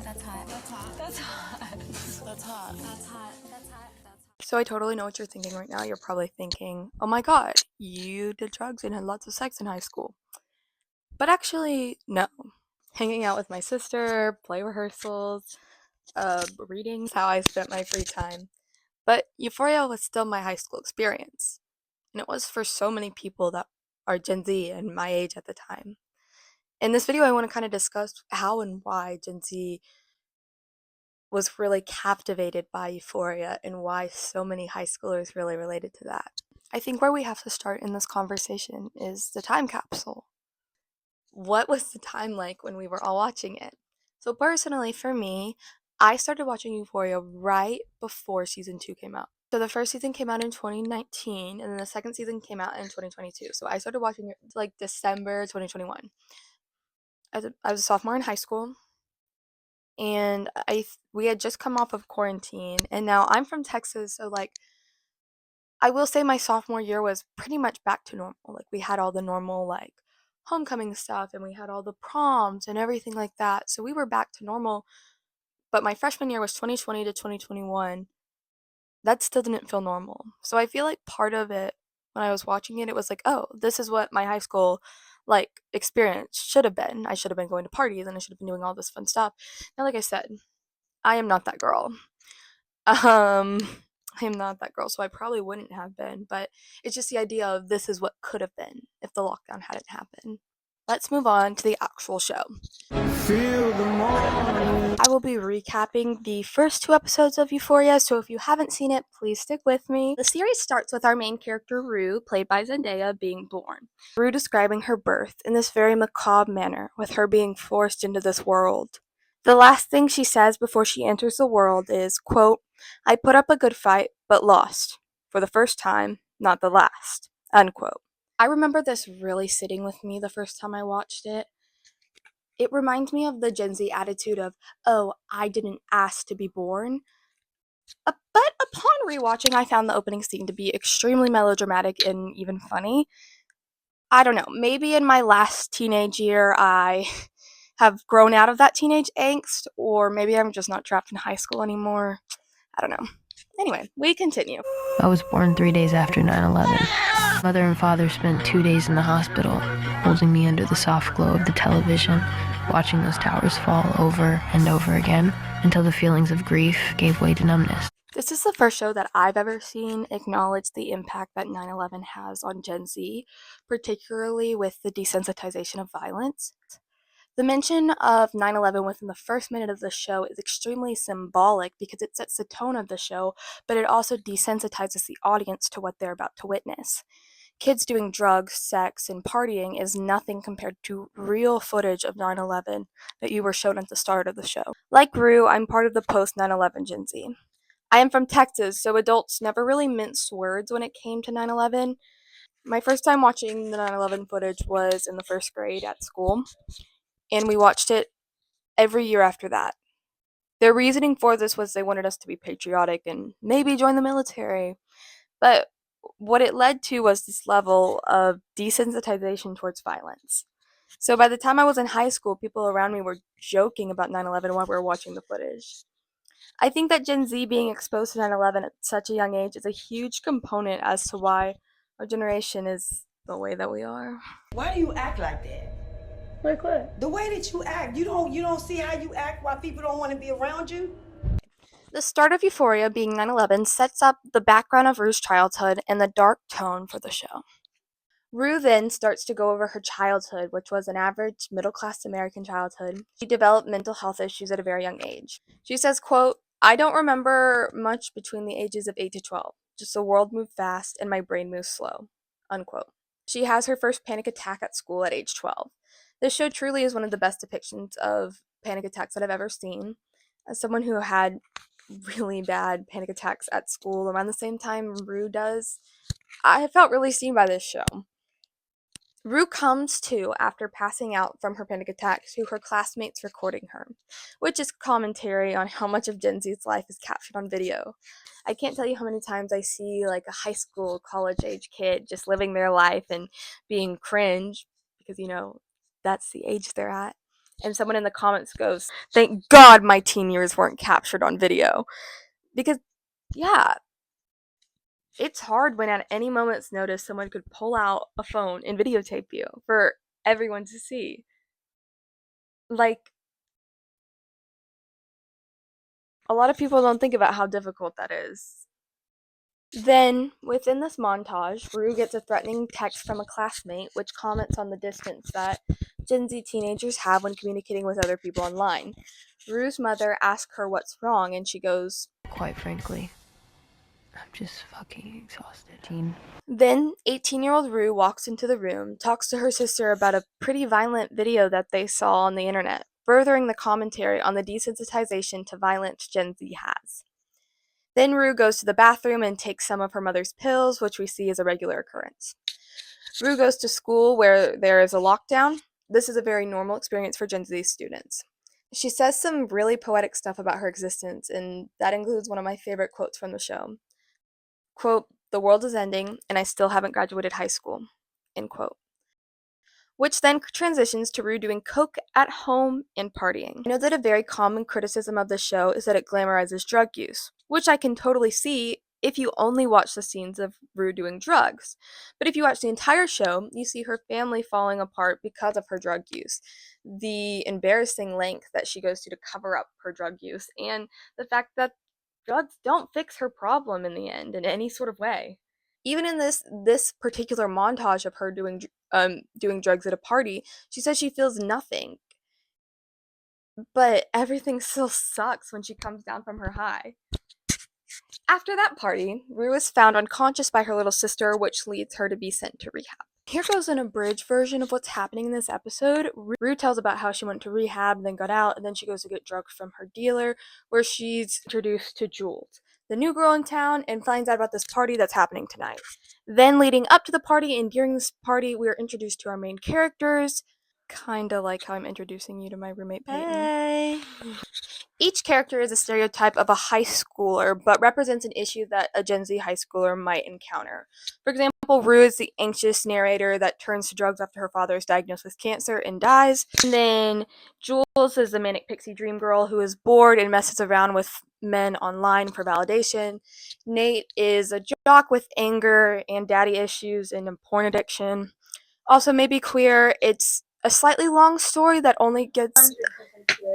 That's hot. That's hot. That's hot. That's hot. That's hot. That's hot. So I totally know what you're thinking right now. You're probably thinking, oh my god, you did drugs and had lots of sex in high school. But actually, no. Hanging out with my sister, play rehearsals, readings, how I spent my free time. But Euphoria was still my high school experience. And it was for so many people that are Gen Z and my age at the time. In this video, I want to kind of discuss how and why Gen Z was really captivated by Euphoria and why so many high schoolers really related to that. I think where we have to start in this conversation is the time capsule. What was the time like when we were all watching it? So personally, for me, I started watching Euphoria right before season 2 came out. So the first season came out in 2019 and then the second season came out in 2022. So I started watching it like December 2021. I was a sophomore in high school, and we had just come off of quarantine, and now I'm from Texas, so like I will say my sophomore year was pretty much back to normal. Like we had all the normal like homecoming stuff and we had all the proms and everything like that. So we were back to normal. But my freshman year was 2020 to 2021. That still didn't feel normal. So I feel like part of it when I was watching it, it was like, oh, this is what my high school like experience should have been. I should have been going to parties and I should have been doing all this fun stuff. Now, like I said, I am not that girl. Um, I am not that girl, so I probably wouldn't have been, but it's just the idea of this is what could have been if the lockdown hadn't happened. Let's move on to the actual show. I will be recapping the first 2 episodes of Euphoria, so if you haven't seen it, please stick with me. The series starts with our main character, Rue, played by Zendaya, being born. Rue describing her birth in this very macabre manner, with her being forced into this world. The last thing she says before she enters the world is, quote, I put up a good fight, but lost. For the first time, not the last, unquote. I remember this really sitting with me the first time I watched it. It reminds me of the Gen Z attitude of, oh, I didn't ask to be born. But upon rewatching, I found the opening scene to be extremely melodramatic and even funny. I don't know, maybe in my last teenage year, I have grown out of that teenage angst, or maybe I'm just not trapped in high school anymore. I don't know. Anyway, we continue. I was born 3 days after 9/11. Mother and father spent 2 days in the hospital, holding me under the soft glow of the television, watching those towers fall over and over again until the feelings of grief gave way to numbness. This is the first show that I've ever seen acknowledge the impact that 9/11 has on Gen Z, particularly with the desensitization of violence. The mention of 9/11 within the first minute of the show is extremely symbolic because it sets the tone of the show, but it also desensitizes the audience to what they're about to witness. Kids doing drugs, sex, and partying is nothing compared to real footage of 9/11 that you were shown at the start of the show. Like Rue, I'm part of the post 9/11 Gen Z. I am from Texas, so adults never really minced words when it came to 9/11. My first time watching the 9/11 footage was in the first grade at school, and we watched it every year after that. Their reasoning for this was they wanted us to be patriotic and maybe join the military. But what it led to was this level of desensitization towards violence. So by the time I was in high school, people around me were joking about 9/11 while we were watching the footage. I think that Gen Z being exposed to 9/11 at such a young age is a huge component as to why our generation is the way that we are. Why do you act like that? Like what? The way that you act, you don't see how you act, why people don't want to be around you? The start of Euphoria being 9/11 sets up the background of Rue's childhood and the dark tone for the show. Rue then starts to go over her childhood, which was an average middle-class American childhood. She developed mental health issues at a very young age. She says, quote, I don't remember much between the ages of 8 to 12. Just the world moved fast and my brain moved slow, unquote. She has her first panic attack at school at age 12. This show truly is one of the best depictions of panic attacks that I've ever seen. As someone who had really bad panic attacks at school around the same time Rue does, I felt really seen by this show. Rue comes to after passing out from her panic attack to her classmates recording her, which is commentary on how much of Gen Z's life is captured on video. I can't tell you how many times I see like a high school, college age kid just living their life and being cringe because, you know, that's the age they're at. and someone in the comments goes, "Thank God my teen years weren't captured on video." Because, yeah, it's hard when at any moment's notice someone could pull out a phone and videotape you for everyone to see. Like, a lot of people don't think about how difficult that is. Then, within this montage, Rue gets a threatening text from a classmate which comments on the distance that Gen Z teenagers have when communicating with other people online. Rue's mother asks her what's wrong, and she goes, Quite frankly, I'm just fucking exhausted. Then, 18-year-old Rue walks into the room, talks to her sister about a pretty violent video that they saw on the internet, furthering the commentary on the desensitization to violence Gen Z has. Then Rue goes to the bathroom and takes some of her mother's pills, which we see as a regular occurrence. Rue goes to school where there is a lockdown. This is a very normal experience for Gen Z students. She says some really poetic stuff about her existence, and that includes one of my favorite quotes from the show. Quote, "The world is ending, and I still haven't graduated high school." End quote. Which then transitions to Rue doing coke at home and partying. I know that a very common criticism of the show is that it glamorizes drug use, which I can totally see if you only watch the scenes of Rue doing drugs. But if you watch the entire show, you see her family falling apart because of her drug use, the embarrassing length that she goes to cover up her drug use, and the fact that drugs don't fix her problem in the end in any sort of way. Even in this particular montage of her doing drugs at a party, she says she feels nothing, but everything still sucks when she comes down from her high. After that party, Rue is found unconscious by her little sister, which leads her to be sent to rehab. Here goes an abridged version of what's happening in this episode. Rue tells about how she went to rehab, then got out, and then she goes to get drugs from her dealer, where she's introduced to Jules, the new girl in town, and finds out about this party that's happening tonight. Then, leading up to the party and during this party, we are introduced to our main characters. Kinda like how I'm introducing you to my roommate, Peyton. Hey! Each character is a stereotype of a high schooler, but represents an issue that a Gen Z high schooler might encounter. For example, Rue is the anxious narrator that turns to drugs after her father is diagnosed with cancer and dies. And then Jules is the manic pixie dream girl who is bored and messes around with men online for validation. Nate is a jock with anger and daddy issues and a porn addiction. Also, maybe queer. It's a slightly long story that only gets...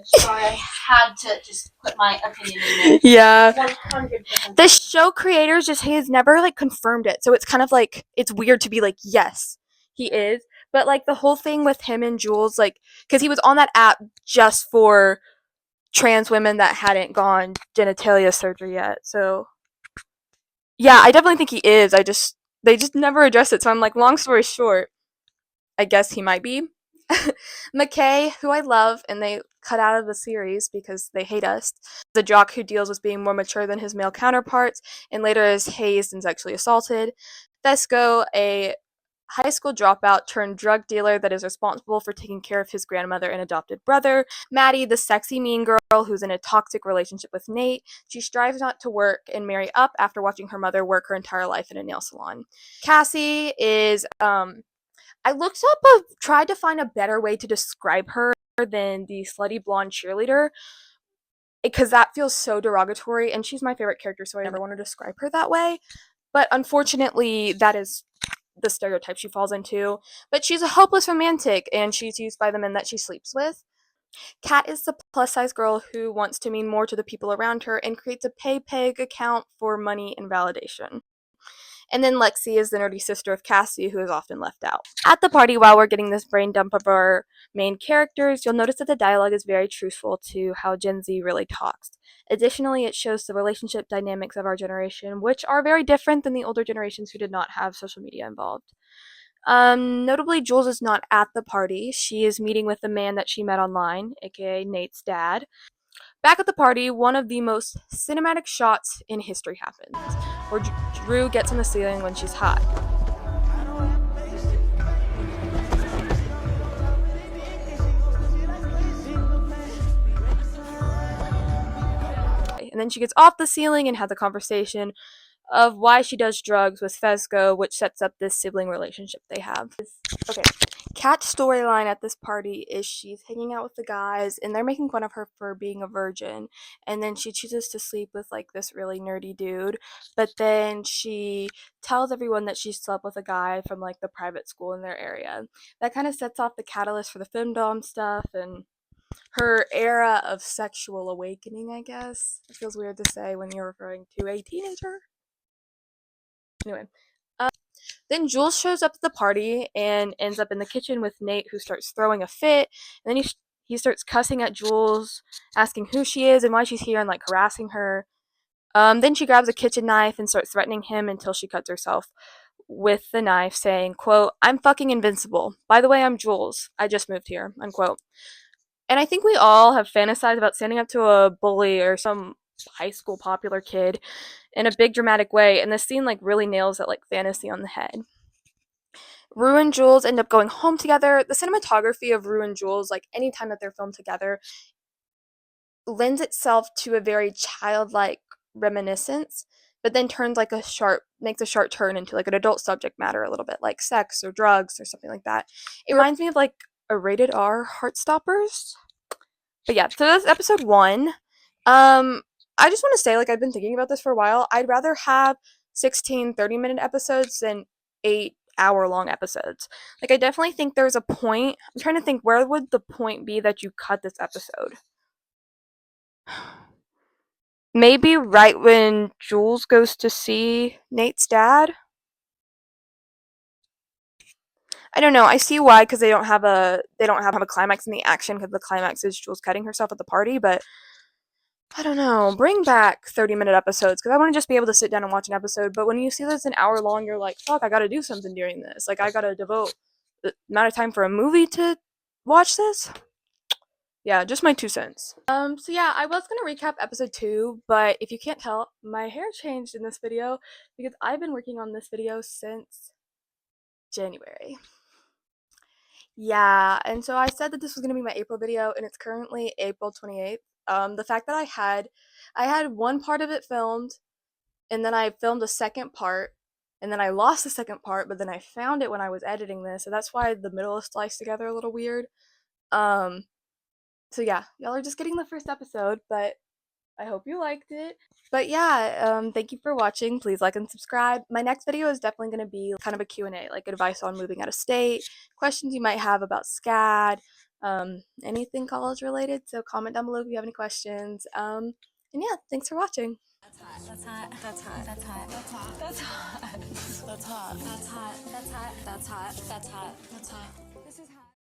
Sorry, I had to just put my opinion in there. Yeah. 100%. The show creators just has never like confirmed it, so it's kind of like it's weird to be like, yes, he is, but like the whole thing with him and Jules, like, because he was on that app just for trans women that hadn't gone genitalia surgery yet. So yeah, I definitely think he is. They just never address it. So I'm like, long story short, I guess he might be. McKay, who I love, and they cut out of the series because they hate us, the jock who deals with being more mature than his male counterparts and later is hazed and sexually assaulted. Fesco, a high school dropout turned drug dealer that is responsible for taking care of his grandmother and adopted brother. Maddie, the sexy mean girl who's in a toxic relationship with Nate. She strives not to work and marry up after watching her mother work her entire life in a nail salon. Cassie is I looked up tried to find a better way to describe her than the slutty blonde cheerleader, because that feels so derogatory, and she's my favorite character, so I never want to describe her that way. But unfortunately, that is the stereotype she falls into. But she's a hopeless romantic, and she's used by the men that she sleeps with. Kat is the plus-size girl who wants to mean more to the people around her and creates a pay-peg account for money and validation. And then Lexi is the nerdy sister of Cassie, who is often left out. At the party, while we're getting this brain dump of our main characters, you'll notice that the dialogue is very truthful to how Gen Z really talks. Additionally, it shows the relationship dynamics of our generation, which are very different than the older generations who did not have social media involved. Notably, Jules is not at the party. She is meeting with the man that she met online, aka Nate's dad. Back at the party, one of the most cinematic shots in history happens, where Drew gets on the ceiling when she's hot. And then she gets off the ceiling and has a conversation of why she does drugs with Fesco, which sets up this sibling relationship they have. Okay. Kat's storyline at this party is she's hanging out with the guys and they're making fun of her for being a virgin, and then she chooses to sleep with like this really nerdy dude, but then she tells everyone that she slept with a guy from like the private school in their area. That kind of sets off the catalyst for the femdom stuff and her era of sexual awakening, I guess. It feels weird to say when you're referring to a teenager. Anyway, then Jules shows up at the party and ends up in the kitchen with Nate, who starts throwing a fit. And then he starts cussing at Jules, asking who she is and why she's here, and like harassing her. Then she grabs a kitchen knife and starts threatening him until she cuts herself with the knife, saying, quote, "I'm fucking invincible. By the way, I'm Jules. I just moved here," unquote. And I think we all have fantasized about standing up to a bully or some high school popular kid in a big dramatic way, and this scene like really nails that like fantasy on the head. Rue and Jules end up going home together. The cinematography of Rue and Jules, like anytime that they're filmed together, lends itself to a very childlike reminiscence, but then makes a sharp turn into like an adult subject matter a little bit, like sex or drugs or something like that. It reminds me of like a rated R Heartstoppers. But yeah, so that's episode 1. I just want to say, like, I've been thinking about this for a while. I'd rather have 16 30-minute episodes than 8-hour-long episodes. Like, I definitely think there's a point. I'm trying to think, where would the point be that you cut this episode? Maybe right when Jules goes to see Nate's dad? I don't know. I see why, because they don't have a climax in the action, because the climax is Jules cutting herself at the party, but I don't know. Bring back 30-minute episodes, because I want to just be able to sit down and watch an episode. But when you see that it's an hour long, you're like, fuck, I gotta do something during this. Like, I gotta devote the amount of time for a movie to watch this. Yeah, just my 2 cents. So yeah, I was gonna recap episode 2, but if you can't tell, my hair changed in this video because I've been working on this video since January. Yeah, and so I said that this was gonna be my April video, and it's currently April 28th. The fact that I had one part of it filmed, and then I filmed a second part, and then I lost the second part, but then I found it when I was editing this, so that's why the middle is sliced together a little weird. So yeah, y'all are just getting the first episode, but I hope you liked it. But yeah, thank you for watching. Please like and subscribe. My next video is definitely going to be kind of a Q&A, like advice on moving out of state, questions you might have about SCAD, anything college related. So comment down below if you have any questions. And yeah, thanks for watching. That's hot. That's hot. That's hot. That's hot. That's hot. That's hot. That's hot. That's hot. That's hot. That's hot. That's hot. That's hot.